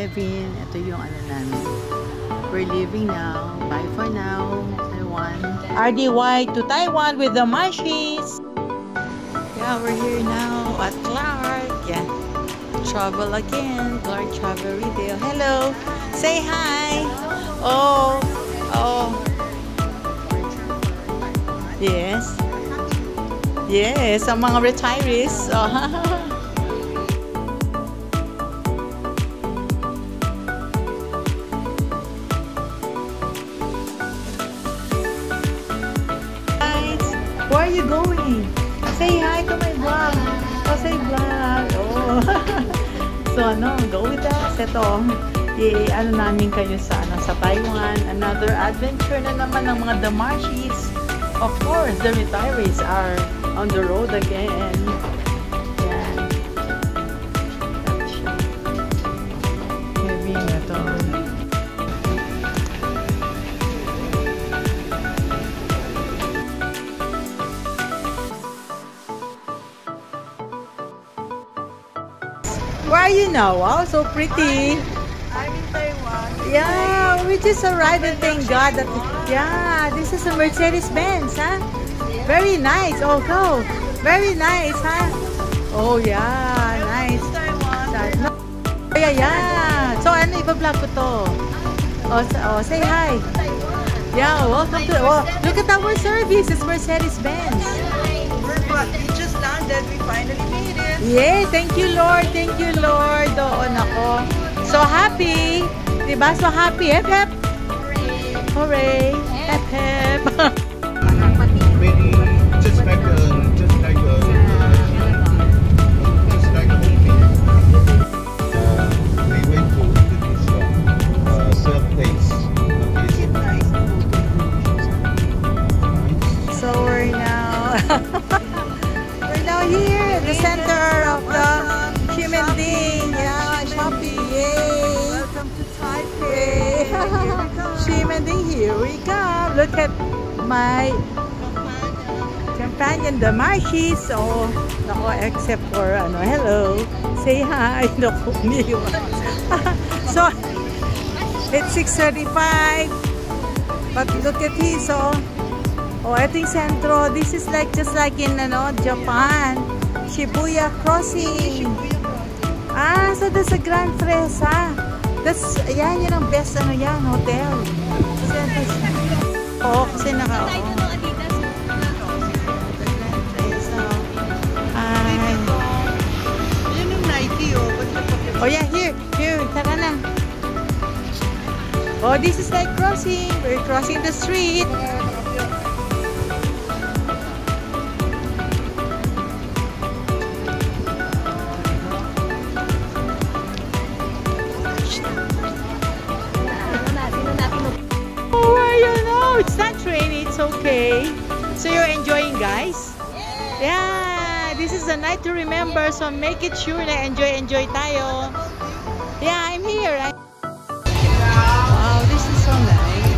Kevin, ito yung ano namin. We're leaving now. Bye for now, Taiwan. RDY to Taiwan with the Marshies. Yeah, we're here now at Clark. Yeah, travel again. Clark Travel Retail. Hello. Say hi. Oh. Yes. Yes, ang mga retirees. Oh. Where are you going? Say hi to my vlog. Oh, say vlog. Oh. So, go with us. Ito, ano namin kayo sa Taiwan. Another adventure na naman ng mga The Marshies. Of course, the retirees are on the road again. Yan. Heavy na to. Where are you now? Wow, so pretty. I'm in Taiwan. Yeah, we just arrived and thank God that, yeah, this is a Mercedes-Benz, huh? Very nice. Oh, go. Very nice, huh? Oh, yeah, nice. Taiwan. Oh, yeah. So, ano, iba-vlog ko to. Oh, say hi. Yeah, welcome to, look at our service. It's Mercedes-Benz. We just landed. We finally made it. Yay! Thank you, Lord. Thank you, Lord. Doon ako. So happy. Diba? So happy. Hep, hep. Hooray. Hep, hep. Maybe just like a home thing. We went to this surf place. So we're now here at the center of the Ximending. Yeah, shopping. Yay! Welcome to Taipei. Ximending, here we come. Look at my companion, the Marshies. So, except for hello. Say hi. So, it's 6:35. But look at his, ito yung sentro. This is just like in Japan. Shibuya Crossing. Ah, so that's a Grand Fresa. That's, yun ang best hotel. Kasi Yun yung Nike, oh yeah, here, tara na. Oh, this is like crossing. We're crossing the street. It's not raining, it's okay. So you're enjoying, guys? Yeah, this is a night to remember, so make it sure na enjoy tayo. Yeah, I'm here. Wow, this is so nice.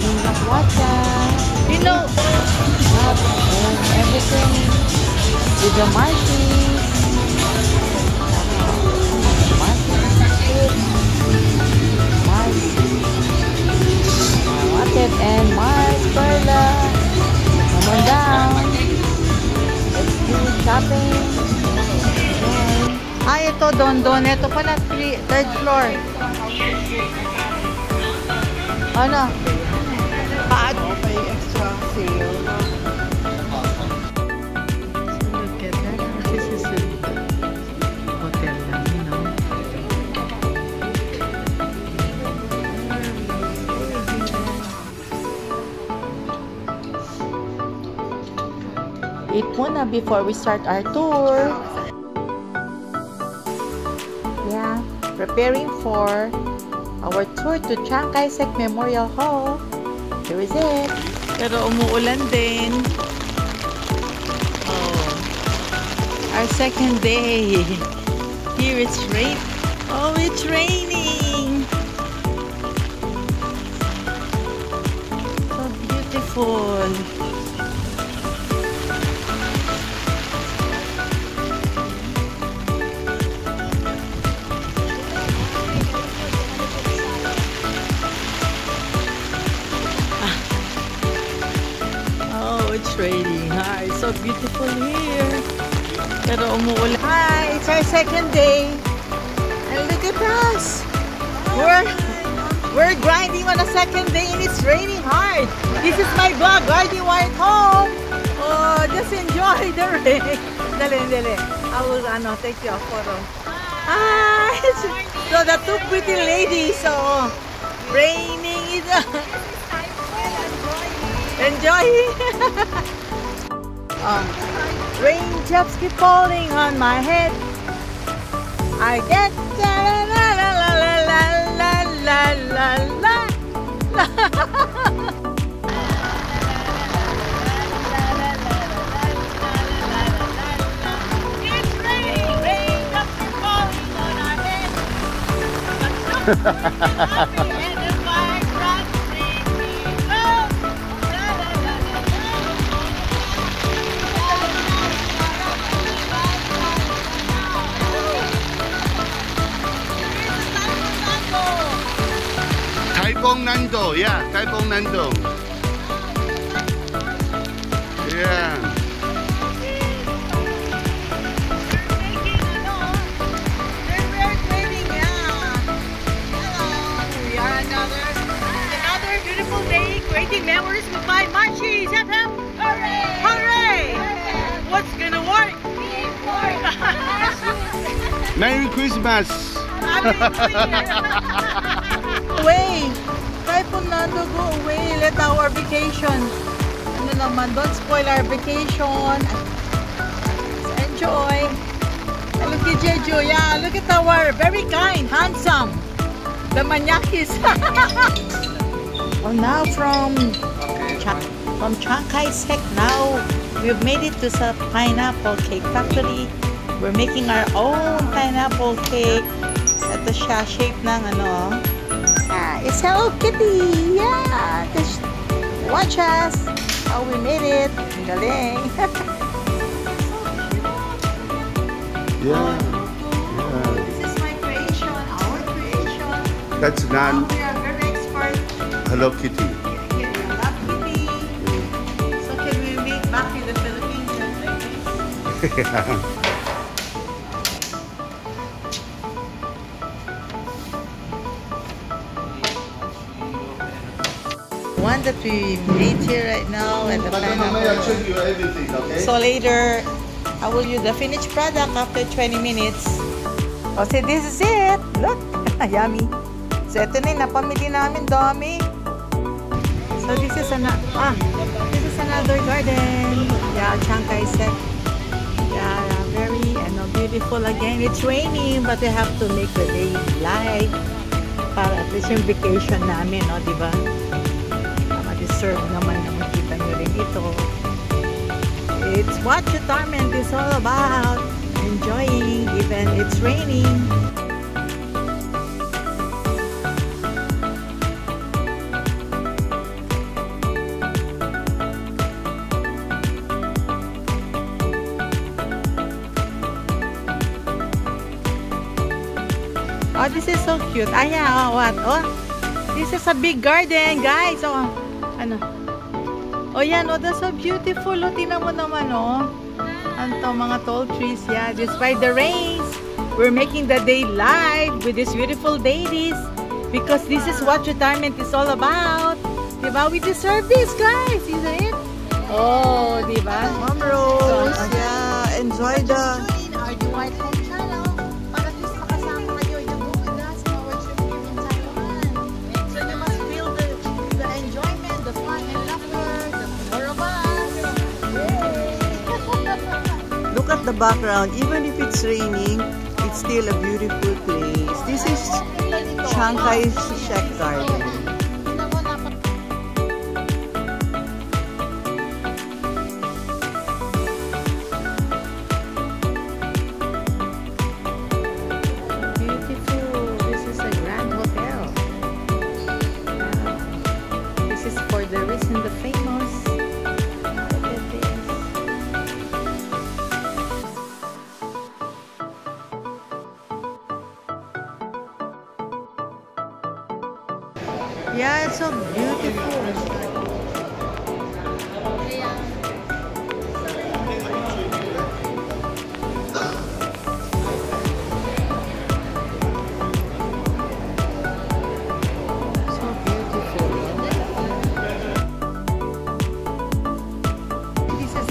It's the market, you know, everything with the Marshies. Market and Mars Perla. Come on down. Let's do shopping. Ah, ito, Don. Ito pala, third floor. Ano? May extra sale. Eat muna before we start our tour. Yeah, preparing for our tour to Chiang Kai-shek Memorial Hall. Here is it. Pero umuulan din. Oh, our second day. Here it's rain. Oh, it's raining. beautiful. Oh, it's raining. Hi, it's so beautiful here. Pero umuulan. Hi, it's our second day. And look at us. We're grinding on a second day and it's raining hard. This is my vlog, Gardy White Home. Oh, just enjoy the rain. Dali. I will take you a photo. Hi. So the two pretty ladies. So raining is enjoying. Raindrops keep falling on my head. I get la la la la la la la la la. It's raining, raindrops keep falling on our head. And the fire trucks make me go. La la la la Taipong Nando, yeah, Taipong Nando. Yeah. Another beautiful day, creating memories with my munchies. Hip hip! Hooray! Hooray! What's gonna work? Merry Christmas. Away! Taipong Nando, go away. Let our vacation. Ano naman, don't spoil our vacation. Enjoy. And look at Jeju. Yeah, look at our very kind, handsome. The Manyakis. Well, now from Chiang Kai-shek, now we've made it to the pineapple cake factory. We're making our own pineapple cake. Ito siya, shape ng it's Hello Kitty. Yeah, just watch us how we made it. Ang galing. Yeah. This is my creation, our creation. That's non We are very expert. Hello Kitty. Hello Kitty. So can we make back in the Philippines just like this? One that we made here right now and the pineapple. show you everything, okay? So later, I will use the finished product after 20 minutes. Oh, see, this is it. Look, yummy. So ito na yung napamili namin, dami. So this is another garden. Yeah, Chiang Kai-shek. Yeah, very beautiful again. It's raining, but we have to make the day light para at least yung vacation namin, no, di ba? Deserve naman na makita nyo rin ito. It's what retirement is all about. Enjoying even it's raining. Oh, this is so cute. Yeah, what? Oh, this is a big garden, guys. Oh, oh yan, that's so beautiful. Oh, tingnan mo naman, Anto, mga tall trees. Yeah, despite the rains, we're making the day light with these beautiful ladies because this is what retirement is all about. Diba? We deserve this, guys, isn't it? Oh, diba? Mom Rose, yeah, enjoy the Gardy White Home channel. Para at least makasama kayo. You go with us on our trip here in Taiwan. So you must feel the enjoyment, the fun and laughter, the four of us. Yay! Look at the background. Even if it's raining, it's still a beautiful place. This is Chiang Kai-shek Garden. The famous It's so beautiful.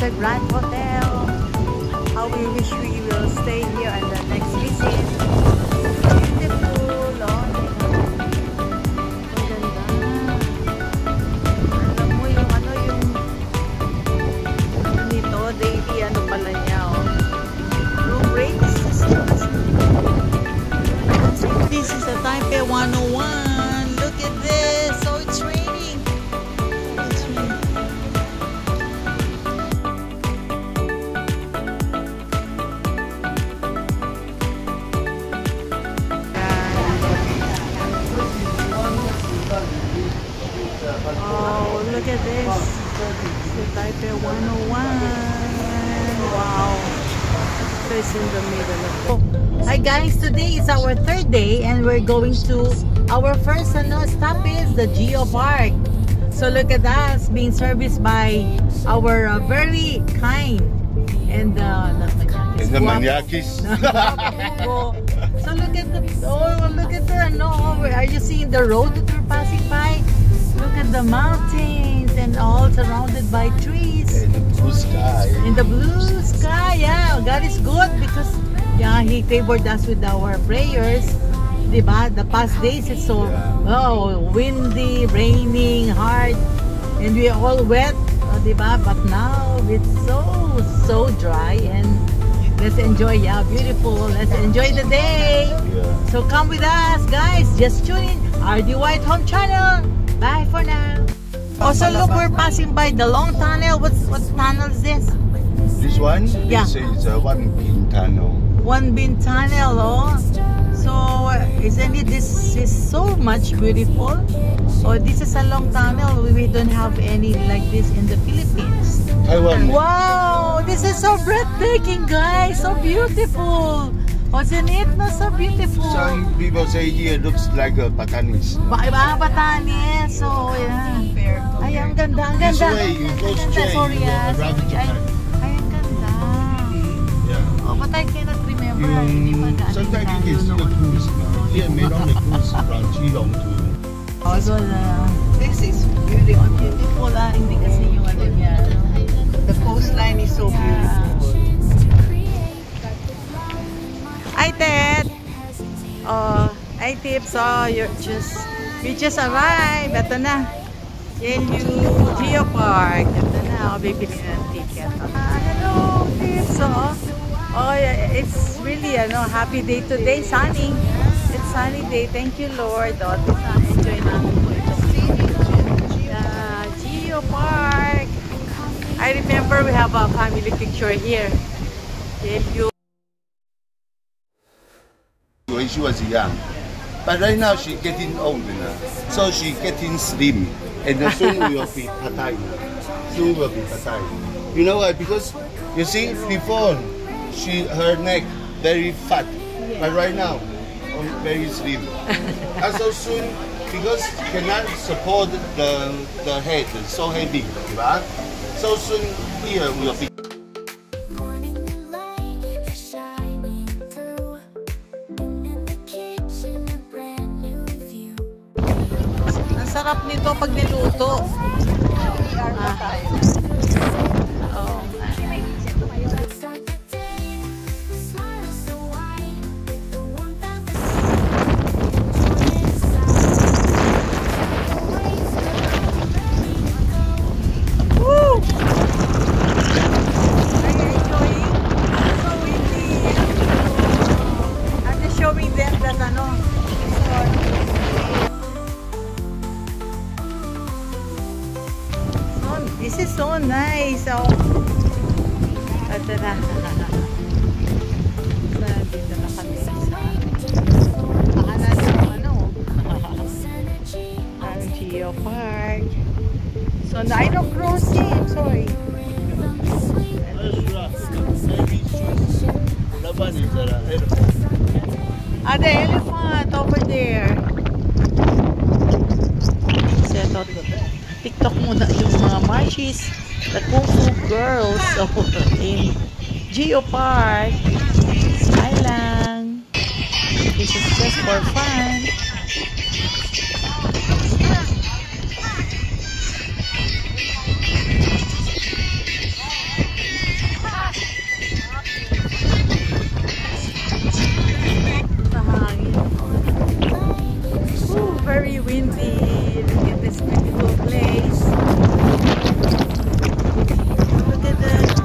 The Grand Hotel. How we wish we will stay here on the next visit. Beautiful, oh. Alam mo yung ano nito, daily ano pala niya, oh. Room rates. This is the Taipei 101. Look at this. So it's raining. It's raining. Oh, look at this. The Taipei 101. Wow. So it's in the middle of it. Hi guys, today is our third day and we're going to our first stop is the Geo Park. So look at us being serviced by our very kind and the maniakis. So look at the are you seeing the road that we're passing by? Look at the mountains and all surrounded by trees. And the blue sky. In the blue sky, yeah. God is good because He favored us with our prayers. Diba? The past days it's so windy, raining, hard, and we are all wet. Diba? But now it's so dry and let's enjoy. Yeah, beautiful. Let's enjoy the day. Yeah. So come with us, guys. Just tune in RD White Home Channel. Bye for now. Also, look, we're passing by the long tunnel. What tunnel is this? This one? Yeah. They say it's a One Bin Tunnel. One Bin Tunnel, oh. So, isn't it? This is so much beautiful. Oh, this is a long tunnel. We don't have any like this in the Philippines. Taiwan. Wow, this is so breathtaking, guys. So beautiful. Wasn't it? No, so beautiful. Some people say here looks like a Batanes. Batanes. So, yeah. Ay, ang ganda, ang This ganda. way, you go straight, Sorry, you go around Japan. Ay, ang ganda. Yeah. Oh, but I cannot remember. Hindi pa Sometimes it is the cruise now. Here, made on the cruise from Keelung to. Also, This is beautiful. beautiful hindi kasi yung ano niya. The coastline is so beautiful. Hi, Ted! Hi, Tips. We just arrived. Ito na. Yelyu Geo Park. Ito na. Bibili ng ticket. Hello, Tips. It's really happy day today. Sunny. It's sunny day. Thank you, Lord. Enjoy natin po ito. Geo Park. I remember we have a family picture here. Yelyu. When she was young, but right now she's getting old now, so she's getting slim, and soon will be patay. Soon will be patay. You know why? Because you see, before her neck very fat, but right now very slim. And so soon, because cannot support the head, so heavy, right? So soon here will be. Sarap nito pag niluto. Woo! Are you enjoying? So windy. I'm just showing them that this is so nice. Oh. Ito na. Dito na kami sa pakanan ng ang Geo Park. So, I don't crossing. Sorry. The elephant over there. It's a ano, TikTok muna yung mga marches, the Kung Fu Girls in Geo Park. Smile lang. This is just for fun. Ooh, very windy. Look at this beautiful place. Look at that.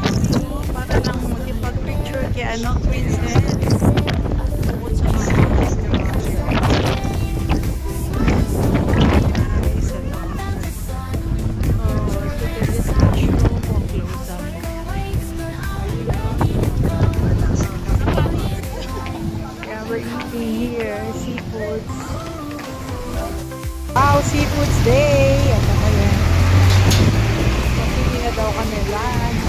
Para lang magipag-picture kay ano, Princess. Bukod sa mga restaurant. Nice, ano. Oh, look at this mushroom. Oh, close up. Yeah, we're eating here. Seafoods. Wow, Seafoods Day! Ano ba yan? Pagpili na daw kami lunch.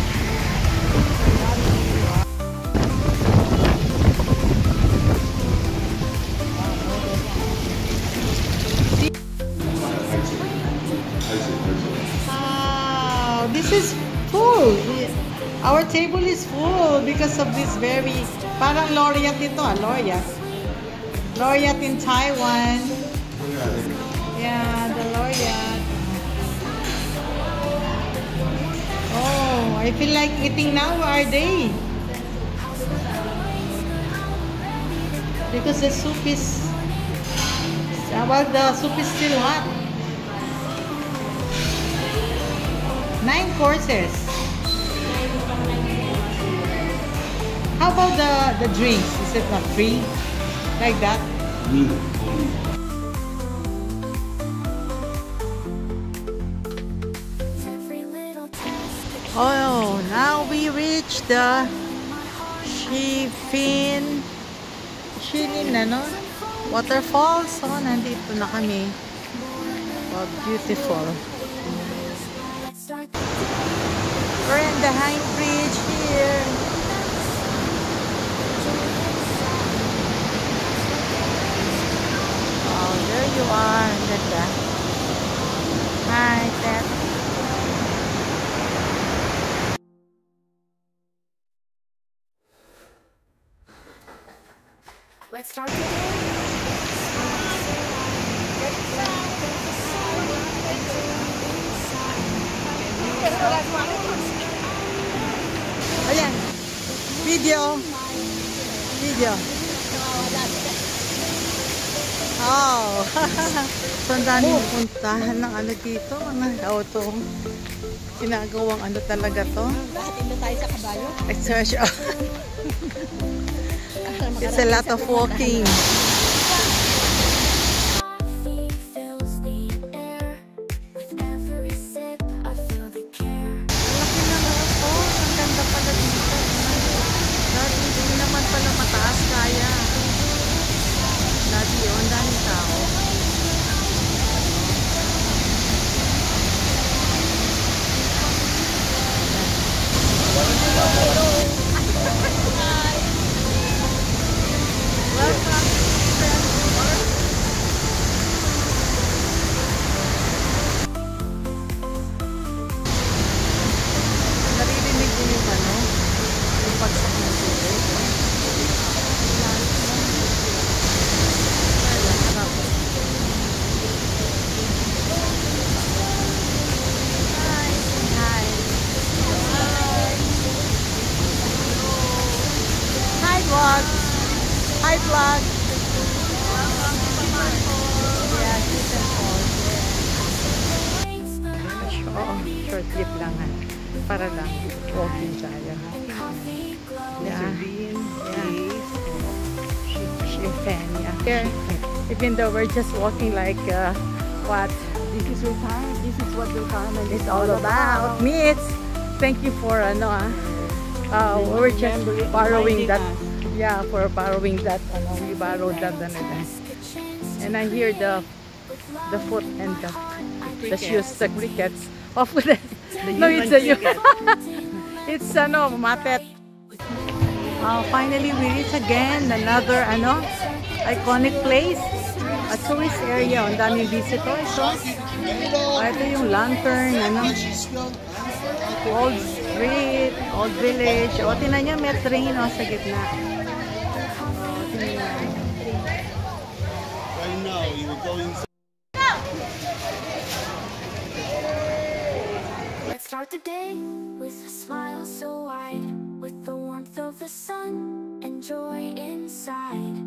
Wow, this is full. Our table is full because of this very, parang Laureate ito, Laureate. Laureate in Taiwan. Yeah, the Laureate. Oh, I feel like eating now. Where are they? Because the soup is, well, the soup is still hot. 9 courses. How about the drinks? Is it not free? Like that? Oh, now we reach the Shifin ano? Waterfalls. So, nandito na kami. Oh, beautiful. We're in the High Bridge here. Oh, there you are. Ang ganda. Hi, Ted. Let's start today. Ayan. Video. Oh. So, ang daming puntahan ng ano dito. Mga auto. Ginagawang ano talaga to. Bahatin na tayo sa kabayo. Exertion. It's a lot of walking. Hi vlog. Yeah, Chicken Falls. Short clip lang ha. Para lang walking tayo. Yeah. Shifin, yeah. Here, even though we're just walking like what? This is retirement. This is what retirement It's all about. Meets. Thank you for we're just borrowing that. Yeah, for borrowing that. We borrowed that. And I hear the foot and the shoes, the crickets. Of the no, it's a it's matet. Finally we reach again another iconic place. A tourist area. Ang daming visitors. So, ito yung lantern. Ano? Old street. Old village. O, tinan niyo, may train sa gitna. O, tinan niyo. Right now, you will go inside. Let's start the day with a smile so wide, with the warmth of the sun and joy inside.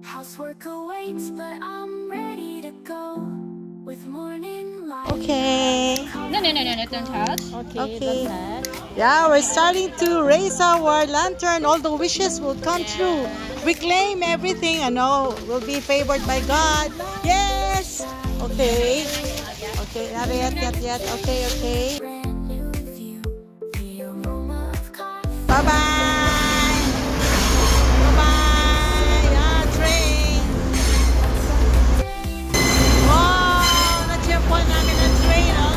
Housework awaits, but I'm ready to go with morning light. Okay. No, don't touch. Okay. Yeah, we're starting to raise our lantern. All the wishes will come true. We claim everything, will be favored by God. Yes. Okay. Okay. Not yet. Okay. Brand new view, the aroma of coffee. Bye-bye. Bye-bye. Yeah, train. Wow, na-checkpoint namin ang train, oh.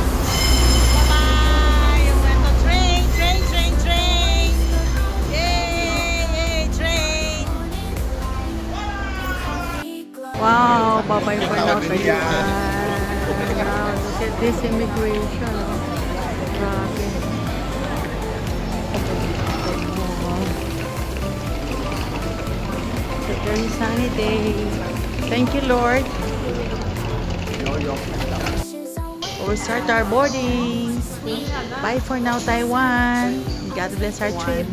Bye-bye. You went to train. Yay, train. Wow, bye-bye for now, kayo. Wow, look at this immigration, oh. Grabe. It's a very sunny day. Thank you, Lord. We'll start our boarding. Bye for now, Taiwan. God bless our trip.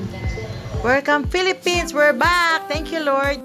Welcome, Philippines. We're back. Thank you, Lord.